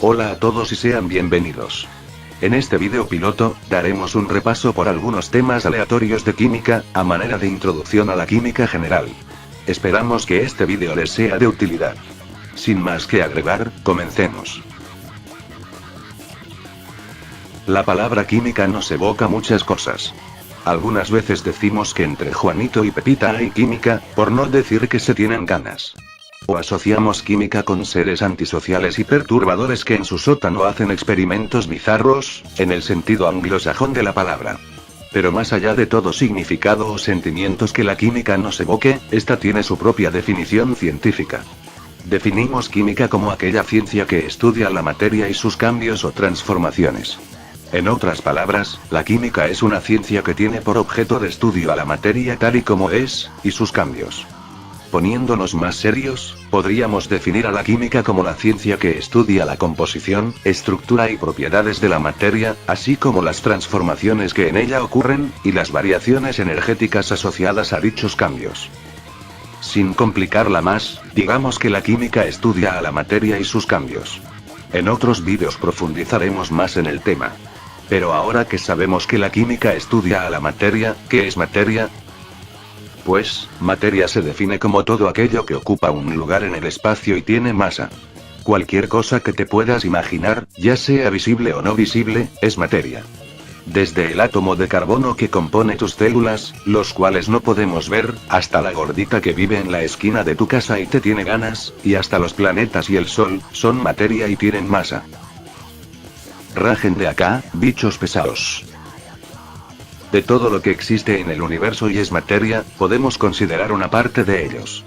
Hola a todos y sean bienvenidos. En este video piloto, daremos un repaso por algunos temas aleatorios de química, a manera de introducción a la química general. Esperamos que este video les sea de utilidad. Sin más que agregar, comencemos. La palabra química nos evoca muchas cosas. Algunas veces decimos que entre Juanito y Pepita hay química, por no decir que se tienen ganas. O asociamos química con seres antisociales y perturbadores que en su sótano hacen experimentos bizarros, en el sentido anglosajón de la palabra. Pero más allá de todo significado o sentimientos que la química nos evoque, esta tiene su propia definición científica. Definimos química como aquella ciencia que estudia la materia y sus cambios o transformaciones. En otras palabras, la química es una ciencia que tiene por objeto de estudio a la materia tal y como es, y sus cambios. Poniéndonos más serios, podríamos definir a la química como la ciencia que estudia la composición, estructura y propiedades de la materia, así como las transformaciones que en ella ocurren, y las variaciones energéticas asociadas a dichos cambios. Sin complicarla más, digamos que la química estudia a la materia y sus cambios. En otros vídeos profundizaremos más en el tema. Pero ahora que sabemos que la química estudia a la materia, ¿qué es materia? Pues, materia se define como todo aquello que ocupa un lugar en el espacio y tiene masa. Cualquier cosa que te puedas imaginar, ya sea visible o no visible, es materia. Desde el átomo de carbono que compone tus células, los cuales no podemos ver, hasta la gordita que vive en la esquina de tu casa y te tiene ganas, y hasta los planetas y el sol, son materia y tienen masa. Rajen de acá, bichos pesados. De todo lo que existe en el universo y es materia, podemos considerar una parte de ellos.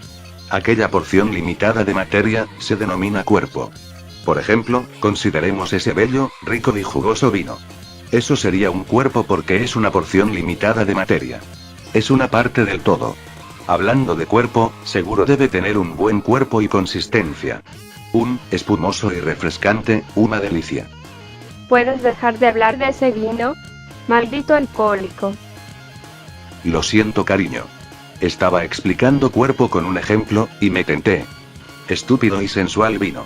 Aquella porción limitada de materia, se denomina cuerpo. Por ejemplo, consideremos ese bello, rico y jugoso vino. Eso sería un cuerpo porque es una porción limitada de materia. Es una parte del todo. Hablando de cuerpo, seguro debe tener un buen cuerpo y consistencia. Espumoso y refrescante, una delicia. ¿Puedes dejar de hablar de ese vino? Maldito alcohólico. Lo siento, cariño. Estaba explicando cuerpo con un ejemplo, y me tenté. Estúpido y sensual vino.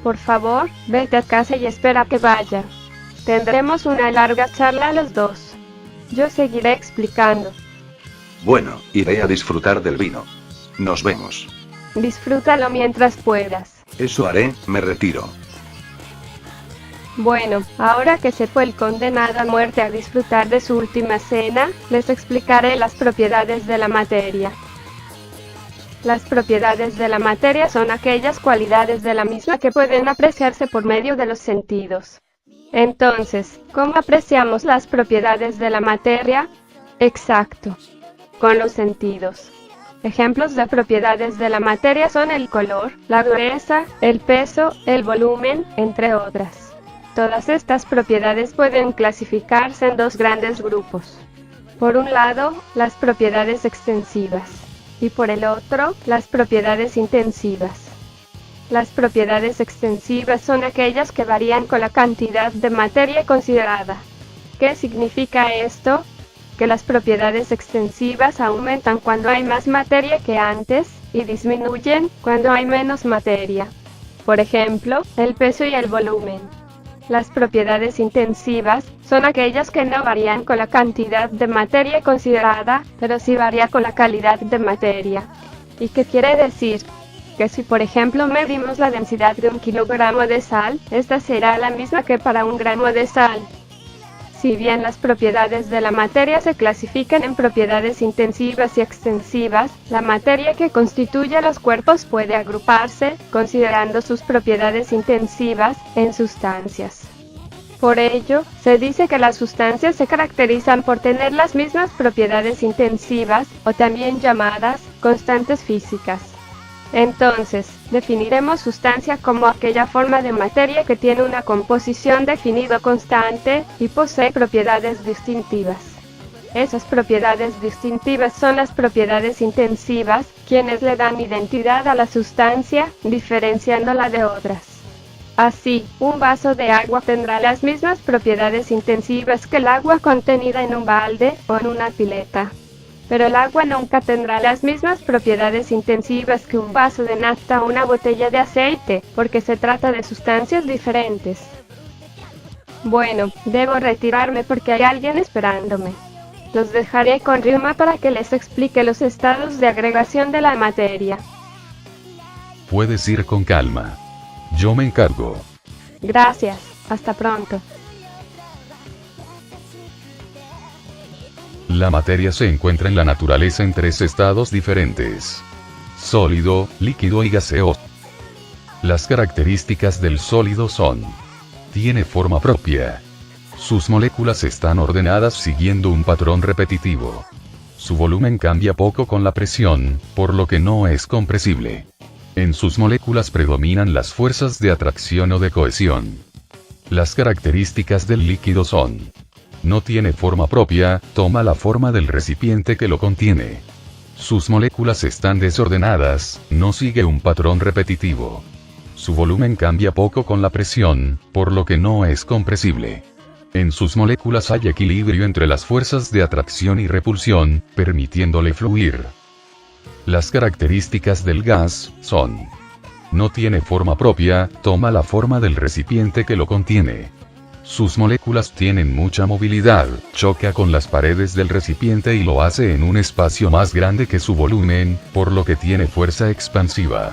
Por favor, vete a casa y espera que vaya. Tendremos una larga charla los dos. Yo seguiré explicando. Bueno, iré a disfrutar del vino. Nos vemos. Disfrútalo mientras puedas. Eso haré, me retiro. Bueno, ahora que se fue el condenado a muerte a disfrutar de su última cena, les explicaré las propiedades de la materia. Las propiedades de la materia son aquellas cualidades de la misma que pueden apreciarse por medio de los sentidos. Entonces, ¿cómo apreciamos las propiedades de la materia? Exacto. Con los sentidos. Ejemplos de propiedades de la materia son el color, la dureza, el peso, el volumen, entre otras. Todas estas propiedades pueden clasificarse en dos grandes grupos. Por un lado, las propiedades extensivas, y por el otro, las propiedades intensivas. Las propiedades extensivas son aquellas que varían con la cantidad de materia considerada. ¿Qué significa esto? Que las propiedades extensivas aumentan cuando hay más materia que antes, y disminuyen cuando hay menos materia. Por ejemplo, el peso y el volumen. Las propiedades intensivas son aquellas que no varían con la cantidad de materia considerada, pero sí varía con la calidad de materia. ¿Y qué quiere decir? Que si por ejemplo medimos la densidad de 1 kilogramo de sal, esta será la misma que para 1 gramo de sal. Si bien las propiedades de la materia se clasifican en propiedades intensivas y extensivas, la materia que constituye los cuerpos puede agruparse, considerando sus propiedades intensivas, en sustancias. Por ello, se dice que las sustancias se caracterizan por tener las mismas propiedades intensivas, o también llamadas constantes físicas. Entonces, definiremos sustancia como aquella forma de materia que tiene una composición definida constante, y posee propiedades distintivas. Esas propiedades distintivas son las propiedades intensivas, quienes le dan identidad a la sustancia, diferenciándola de otras. Así, un vaso de agua tendrá las mismas propiedades intensivas que el agua contenida en un balde o en una pileta. Pero el agua nunca tendrá las mismas propiedades intensivas que un vaso de nafta o una botella de aceite, porque se trata de sustancias diferentes. Bueno, debo retirarme porque hay alguien esperándome. Los dejaré con Ryuma para que les explique los estados de agregación de la materia. Puedes ir con calma. Yo me encargo. Gracias, hasta pronto. La materia se encuentra en la naturaleza en 3 estados diferentes: sólido, líquido y gaseoso. Las características del sólido son: tiene forma propia. Sus moléculas están ordenadas siguiendo un patrón repetitivo. Su volumen cambia poco con la presión, por lo que no es compresible. En sus moléculas predominan las fuerzas de atracción o de cohesión. Las características del líquido son: no tiene forma propia, toma la forma del recipiente que lo contiene. Sus moléculas están desordenadas, no sigue un patrón repetitivo. Su volumen cambia poco con la presión, por lo que no es compresible. En sus moléculas hay equilibrio entre las fuerzas de atracción y repulsión, permitiéndole fluir. Las características del gas son: no tiene forma propia, toma la forma del recipiente que lo contiene. Sus moléculas tienen mucha movilidad, choca con las paredes del recipiente y lo hace en un espacio más grande que su volumen, por lo que tiene fuerza expansiva.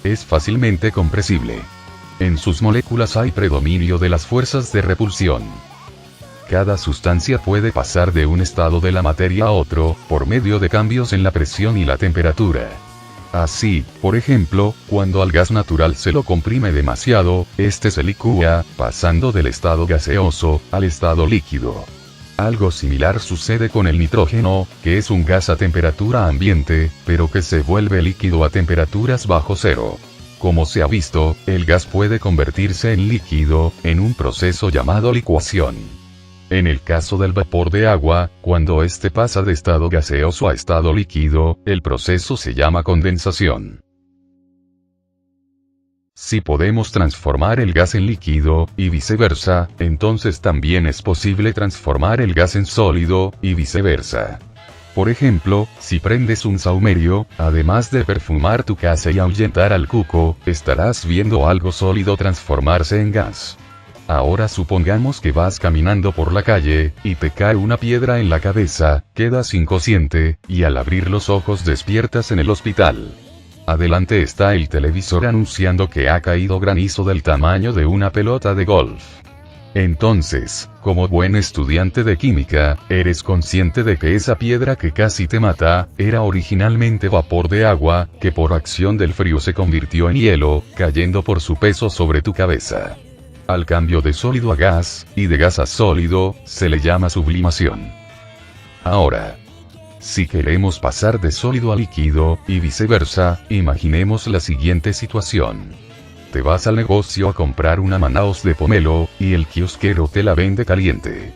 Es fácilmente compresible. En sus moléculas hay predominio de las fuerzas de repulsión. Cada sustancia puede pasar de un estado de la materia a otro, por medio de cambios en la presión y la temperatura. Así, por ejemplo, cuando al gas natural se lo comprime demasiado, este se licúa, pasando del estado gaseoso al estado líquido. Algo similar sucede con el nitrógeno, que es un gas a temperatura ambiente, pero que se vuelve líquido a temperaturas bajo cero. Como se ha visto, el gas puede convertirse en líquido, en un proceso llamado licuación. En el caso del vapor de agua, cuando éste pasa de estado gaseoso a estado líquido, el proceso se llama condensación. Si podemos transformar el gas en líquido, y viceversa, entonces también es posible transformar el gas en sólido, y viceversa. Por ejemplo, si prendes un saumerio, además de perfumar tu casa y ahuyentar al cuco, estarás viendo algo sólido transformarse en gas. Ahora supongamos que vas caminando por la calle, y te cae una piedra en la cabeza, quedas inconsciente, y al abrir los ojos despiertas en el hospital. Adelante está el televisor anunciando que ha caído granizo del tamaño de una pelota de golf. Entonces, como buen estudiante de química, eres consciente de que esa piedra que casi te mata, era originalmente vapor de agua, que por acción del frío se convirtió en hielo, cayendo por su peso sobre tu cabeza. Al cambio de sólido a gas, y de gas a sólido, se le llama sublimación. Ahora, si queremos pasar de sólido a líquido, y viceversa, imaginemos la siguiente situación. Te vas al negocio a comprar una Manaos de pomelo, y el kiosquero te la vende caliente.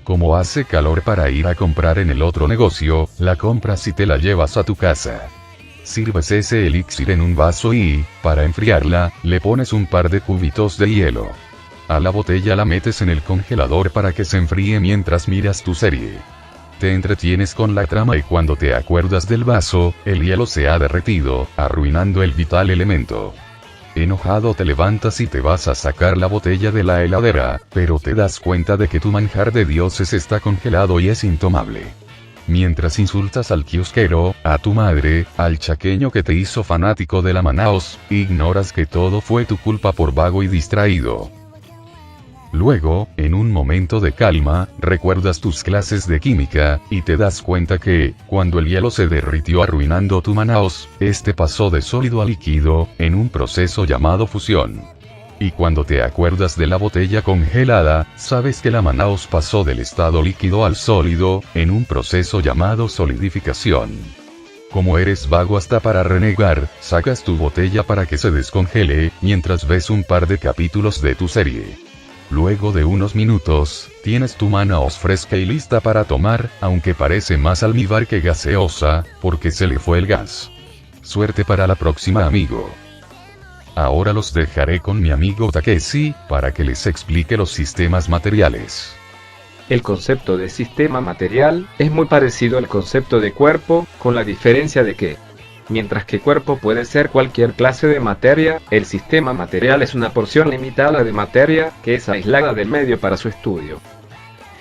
Como hace calor para ir a comprar en el otro negocio, la compras y te la llevas a tu casa. Sirves ese elixir en un vaso y, para enfriarla, le pones un par de cubitos de hielo. A la botella la metes en el congelador para que se enfríe mientras miras tu serie. Te entretienes con la trama y cuando te acuerdas del vaso, el hielo se ha derretido, arruinando el vital elemento. Enojado te levantas y te vas a sacar la botella de la heladera, pero te das cuenta de que tu manjar de dioses está congelado y es intomable. Mientras insultas al kiosquero, a tu madre, al chaqueño que te hizo fanático de la Manaos, ignoras que todo fue tu culpa por vago y distraído. Luego, en un momento de calma, recuerdas tus clases de química, y te das cuenta que, cuando el hielo se derritió arruinando tu Manaos, este pasó de sólido a líquido, en un proceso llamado fusión. Y cuando te acuerdas de la botella congelada, sabes que la Manaos pasó del estado líquido al sólido, en un proceso llamado solidificación. Como eres vago hasta para renegar, sacas tu botella para que se descongele, mientras ves un par de capítulos de tu serie. Luego de unos minutos, tienes tu Manaos fresca y lista para tomar, aunque parece más almíbar que gaseosa, porque se le fue el gas. Suerte para la próxima, amigo. Ahora los dejaré con mi amigo Takeshi, para que les explique los sistemas materiales. El concepto de sistema material es muy parecido al concepto de cuerpo, con la diferencia de que, mientras que cuerpo puede ser cualquier clase de materia, el sistema material es una porción limitada de materia que es aislada del medio para su estudio.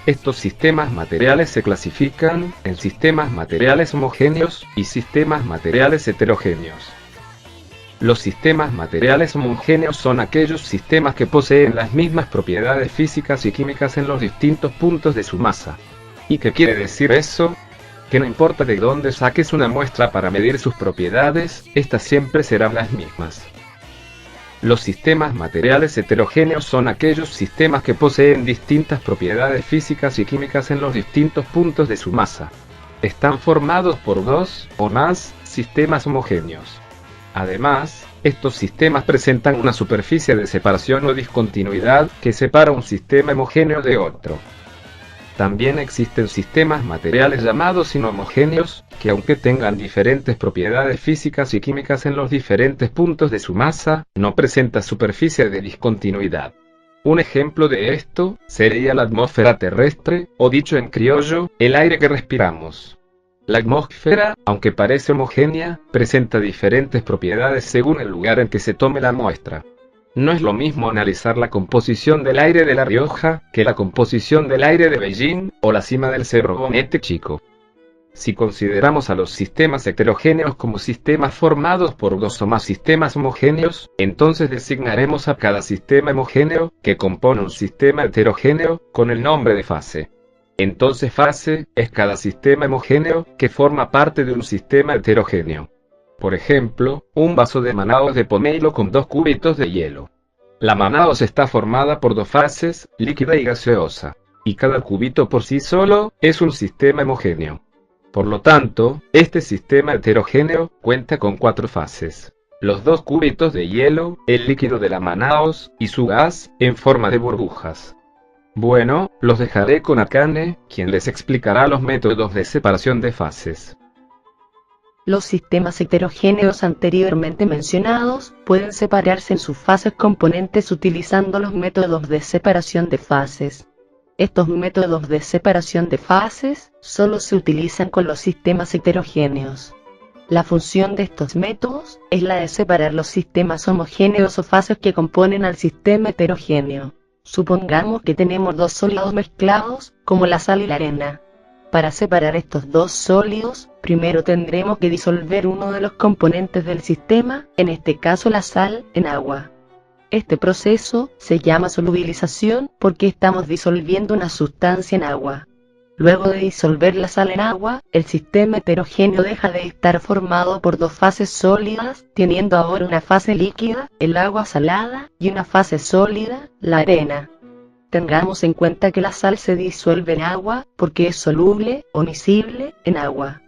Estos sistemas materiales se clasifican en sistemas materiales homogéneos y sistemas materiales heterogéneos. Los sistemas materiales homogéneos son aquellos sistemas que poseen las mismas propiedades físicas y químicas en los distintos puntos de su masa. ¿Y qué quiere decir eso? Que no importa de dónde saques una muestra para medir sus propiedades, estas siempre serán las mismas. Los sistemas materiales heterogéneos son aquellos sistemas que poseen distintas propiedades físicas y químicas en los distintos puntos de su masa. Están formados por dos o más sistemas homogéneos. Además, estos sistemas presentan una superficie de separación o discontinuidad que separa un sistema homogéneo de otro. También existen sistemas materiales llamados inhomogéneos, que aunque tengan diferentes propiedades físicas y químicas en los diferentes puntos de su masa, no presentan superficie de discontinuidad. Un ejemplo de esto sería la atmósfera terrestre, o dicho en criollo, el aire que respiramos. La atmósfera, aunque parece homogénea, presenta diferentes propiedades según el lugar en que se tome la muestra. No es lo mismo analizar la composición del aire de La Rioja, que la composición del aire de Beijing, o la cima del Cerro Bonete Chico. Si consideramos a los sistemas heterogéneos como sistemas formados por dos o más sistemas homogéneos, entonces designaremos a cada sistema homogéneo, que compone un sistema heterogéneo, con el nombre de fase. Entonces fase es cada sistema homogéneo que forma parte de un sistema heterogéneo. Por ejemplo, un vaso de Manaos de pomelo con 2 cubitos de hielo. La Manaos está formada por 2 fases, líquida y gaseosa, y cada cubito por sí solo es un sistema homogéneo. Por lo tanto, este sistema heterogéneo cuenta con 4 fases. Los 2 cubitos de hielo, el líquido de la Manaos, y su gas, en forma de burbujas. Bueno, los dejaré con Akane, quien les explicará los métodos de separación de fases. Los sistemas heterogéneos anteriormente mencionados pueden separarse en sus fases componentes utilizando los métodos de separación de fases. Estos métodos de separación de fases solo se utilizan con los sistemas heterogéneos. La función de estos métodos es la de separar los sistemas homogéneos o fases que componen al sistema heterogéneo. Supongamos que tenemos 2 sólidos mezclados, como la sal y la arena. Para separar estos 2 sólidos, primero tendremos que disolver uno de los componentes del sistema, en este caso la sal, en agua. Este proceso se llama solubilización porque estamos disolviendo una sustancia en agua. Luego de disolver la sal en agua, el sistema heterogéneo deja de estar formado por 2 fases sólidas, teniendo ahora una fase líquida, el agua salada, y una fase sólida, la arena. Tengamos en cuenta que la sal se disuelve en agua porque es soluble o miscible en agua.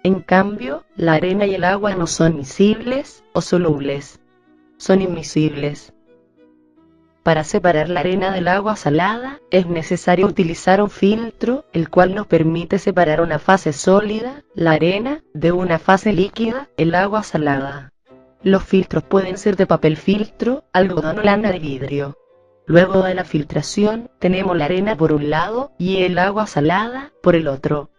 En cambio, la arena y el agua no son miscibles o solubles. Son inmiscibles. Para separar la arena del agua salada, es necesario utilizar un filtro, el cual nos permite separar una fase sólida, la arena, de una fase líquida, el agua salada. Los filtros pueden ser de papel filtro, algodón o lana de vidrio. Luego de la filtración, tenemos la arena por un lado y el agua salada por el otro.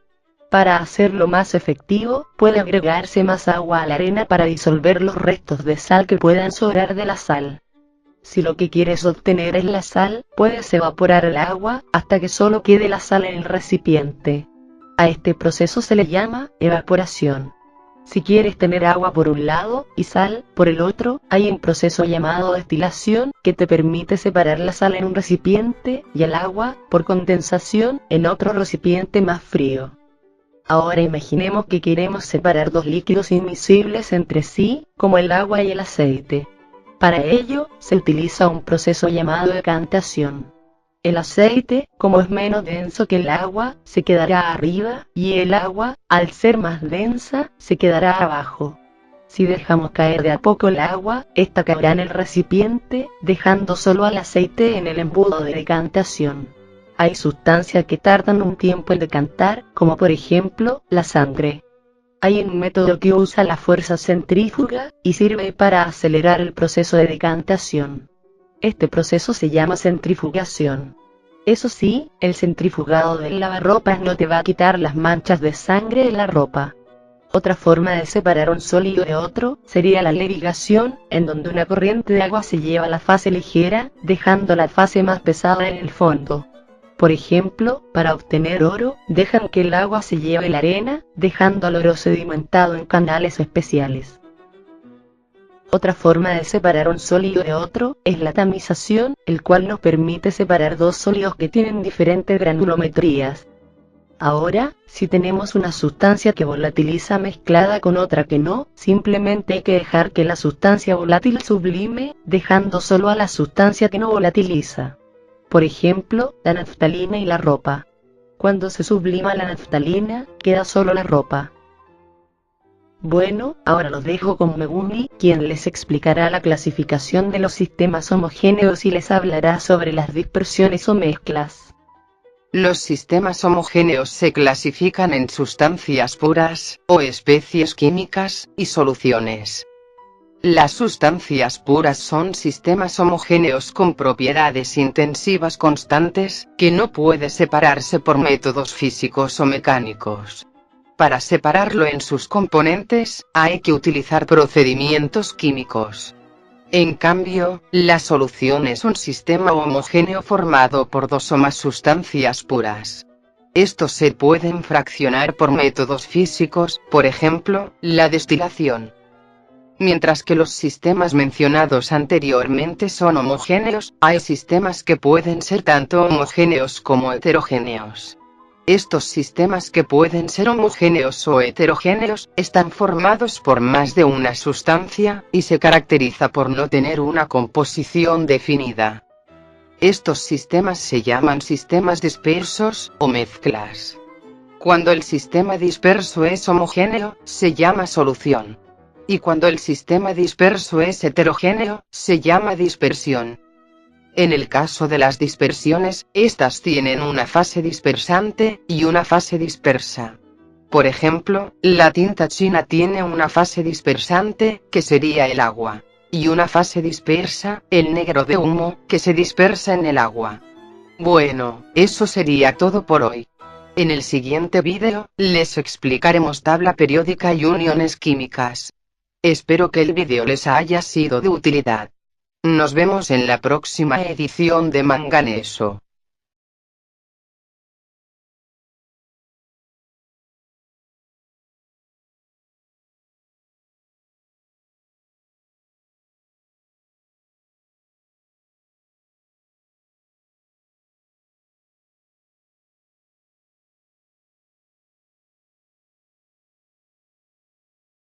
Para hacerlo más efectivo, puede agregarse más agua a la arena para disolver los restos de sal que puedan sobrar de la sal. Si lo que quieres obtener es la sal, puedes evaporar el agua hasta que solo quede la sal en el recipiente. A este proceso se le llama evaporación. Si quieres tener agua por un lado y sal por el otro, hay un proceso llamado destilación que te permite separar la sal en un recipiente y el agua, por condensación, en otro recipiente más frío. Ahora imaginemos que queremos separar 2 líquidos inmiscibles entre sí, como el agua y el aceite. Para ello, se utiliza un proceso llamado decantación. El aceite, como es menos denso que el agua, se quedará arriba, y el agua, al ser más densa, se quedará abajo. Si dejamos caer de a poco el agua, esta caerá en el recipiente, dejando solo al aceite en el embudo de decantación. Hay sustancias que tardan un tiempo en decantar, como por ejemplo, la sangre. Hay un método que usa la fuerza centrífuga, y sirve para acelerar el proceso de decantación. Este proceso se llama centrifugación. Eso sí, el centrifugado del lavarropas no te va a quitar las manchas de sangre de la ropa. Otra forma de separar un sólido de otro sería la levigación, en donde una corriente de agua se lleva la fase ligera, dejando la fase más pesada en el fondo. Por ejemplo, para obtener oro, dejan que el agua se lleve la arena, dejando al oro sedimentado en canales especiales. Otra forma de separar un sólido de otro es la tamización, el cual nos permite separar dos sólidos que tienen diferentes granulometrías. Ahora, si tenemos una sustancia que volatiliza mezclada con otra que no, simplemente hay que dejar que la sustancia volátil sublime, dejando solo a la sustancia que no volatiliza. Por ejemplo, la naftalina y la ropa. Cuando se sublima la naftalina, queda solo la ropa. Bueno, ahora los dejo con Megumi, quien les explicará la clasificación de los sistemas homogéneos y les hablará sobre las dispersiones o mezclas. Los sistemas homogéneos se clasifican en sustancias puras, o especies químicas, y soluciones. Las sustancias puras son sistemas homogéneos con propiedades intensivas constantes, que no puede separarse por métodos físicos o mecánicos. Para separarlo en sus componentes, hay que utilizar procedimientos químicos. En cambio, la solución es un sistema homogéneo formado por dos o más sustancias puras. Estos se pueden fraccionar por métodos físicos, por ejemplo, la destilación. Mientras que los sistemas mencionados anteriormente son homogéneos, hay sistemas que pueden ser tanto homogéneos como heterogéneos. Estos sistemas que pueden ser homogéneos o heterogéneos, están formados por más de una sustancia, y se caracteriza por no tener una composición definida. Estos sistemas se llaman sistemas dispersos, o mezclas. Cuando el sistema disperso es homogéneo, se llama solución. Y cuando el sistema disperso es heterogéneo, se llama dispersión. En el caso de las dispersiones, estas tienen una fase dispersante y una fase dispersa. Por ejemplo, la tinta china tiene una fase dispersante, que sería el agua, y una fase dispersa, el negro de humo, que se dispersa en el agua. Bueno, eso sería todo por hoy. En el siguiente vídeo, les explicaremos tabla periódica y uniones químicas. Espero que el vídeo les haya sido de utilidad. Nos vemos en la próxima edición de Manganeso.